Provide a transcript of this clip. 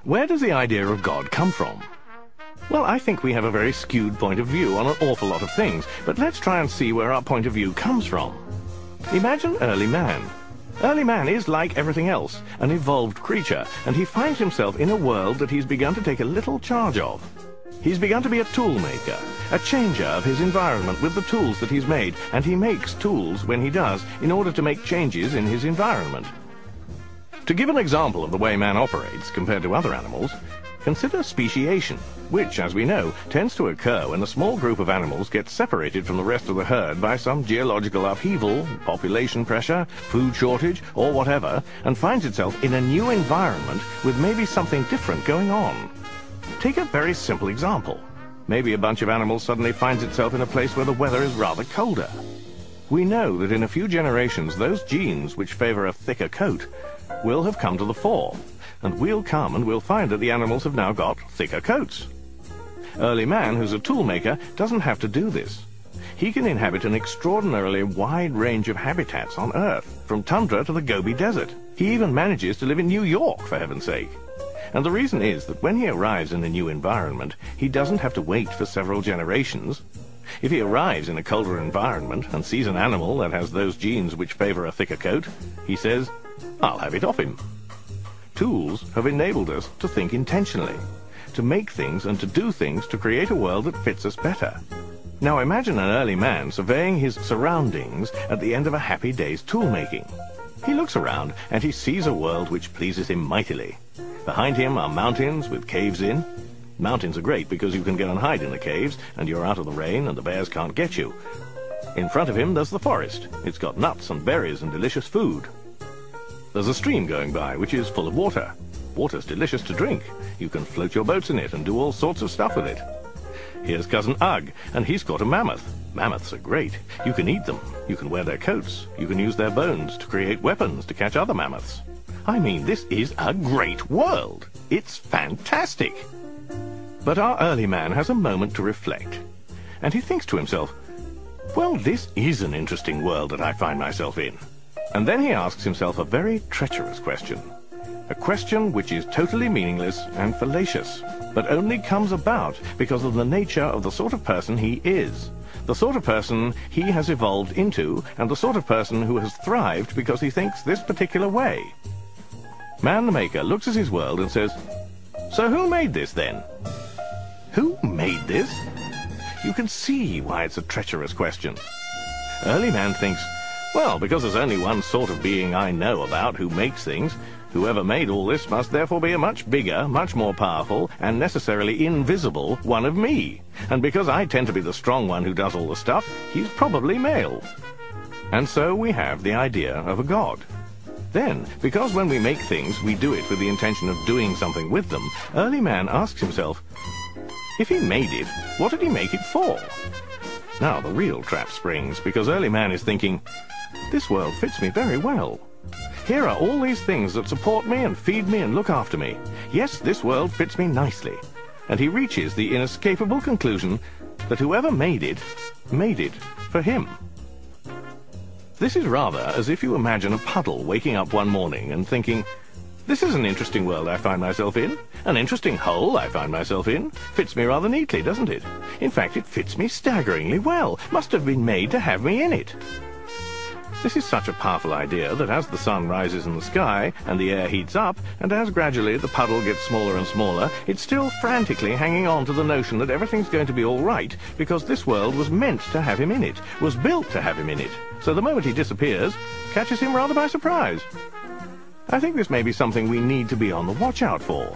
Where does the idea of God come from? Well, I think we have a very skewed point of view on an awful lot of things, but let's try and see where our point of view comes from. Imagine early man. Early man is, like everything else, an evolved creature, and he finds himself in a world that he's begun to take a little charge of. He's begun to be a tool maker, a changer of his environment with the tools that he's made, and he makes tools when he does in order to make changes in his environment. To give an example of the way man operates compared to other animals, consider speciation, which, as we know, tends to occur when a small group of animals gets separated from the rest of the herd by some geological upheaval, population pressure, food shortage, or whatever, and finds itself in a new environment with maybe something different going on. Take a very simple example. Maybe a bunch of animals suddenly finds itself in a place where the weather is rather colder. We know that in a few generations those genes which favor a thicker coat will have come to the fore, and we'll come and we'll find that the animals have now got thicker coats. Early man, who's a tool maker, doesn't have to do this. He can inhabit an extraordinarily wide range of habitats on Earth, from tundra to the Gobi Desert. He even manages to live in New York, for heaven's sake. And the reason is that when he arrives in a new environment, he doesn't have to wait for several generations. If he arrives in a colder environment and sees an animal that has those genes which favor a thicker coat, he says, "I'll have it off him." Tools have enabled us to think intentionally, to make things and to do things to create a world that fits us better. Now imagine an early man surveying his surroundings at the end of a happy day's tool making. He looks around and he sees a world which pleases him mightily. Behind him are mountains with caves in. Mountains are great because you can go and hide in the caves and you're out of the rain and the bears can't get you. In front of him there's the forest. It's got nuts and berries and delicious food. There's a stream going by which is full of water. Water's delicious to drink. You can float your boats in it and do all sorts of stuff with it. Here's Cousin Ugg, and he's got a mammoth. Mammoths are great. You can eat them. You can wear their coats. You can use their bones to create weapons to catch other mammoths. I mean, this is a great world. It's fantastic. But our early man has a moment to reflect. And he thinks to himself, well, this is an interesting world that I find myself in. And then he asks himself a very treacherous question. A question which is totally meaningless and fallacious, but only comes about because of the nature of the sort of person he is, the sort of person he has evolved into, and the sort of person who has thrived because he thinks this particular way. Man the Maker looks at his world and says, "So who made this then?" Who made this? You can see why it's a treacherous question. Early man thinks, well, because there's only one sort of being I know about who makes things, whoever made all this must therefore be a much bigger, much more powerful, and necessarily invisible one of me. And because I tend to be the strong one who does all the stuff, he's probably male. And so we have the idea of a god. Then, because when we make things, we do it with the intention of doing something with them, early man asks himself, if he made it, what did he make it for? Now the real trap springs, because early man is thinking, this world fits me very well. Here are all these things that support me and feed me and look after me. Yes, this world fits me nicely. And he reaches the inescapable conclusion that whoever made it for him. This is rather as if you imagine a puddle waking up one morning and thinking, this is an interesting world I find myself in. An interesting hole I find myself in. Fits me rather neatly, doesn't it? In fact, it fits me staggeringly well. Must have been made to have me in it. This is such a powerful idea that as the sun rises in the sky and the air heats up, and as gradually the puddle gets smaller and smaller, it's still frantically hanging on to the notion that everything's going to be all right because this world was meant to have him in it, was built to have him in it. So the moment he disappears, catches him rather by surprise. I think this may be something we need to be on the watch out for.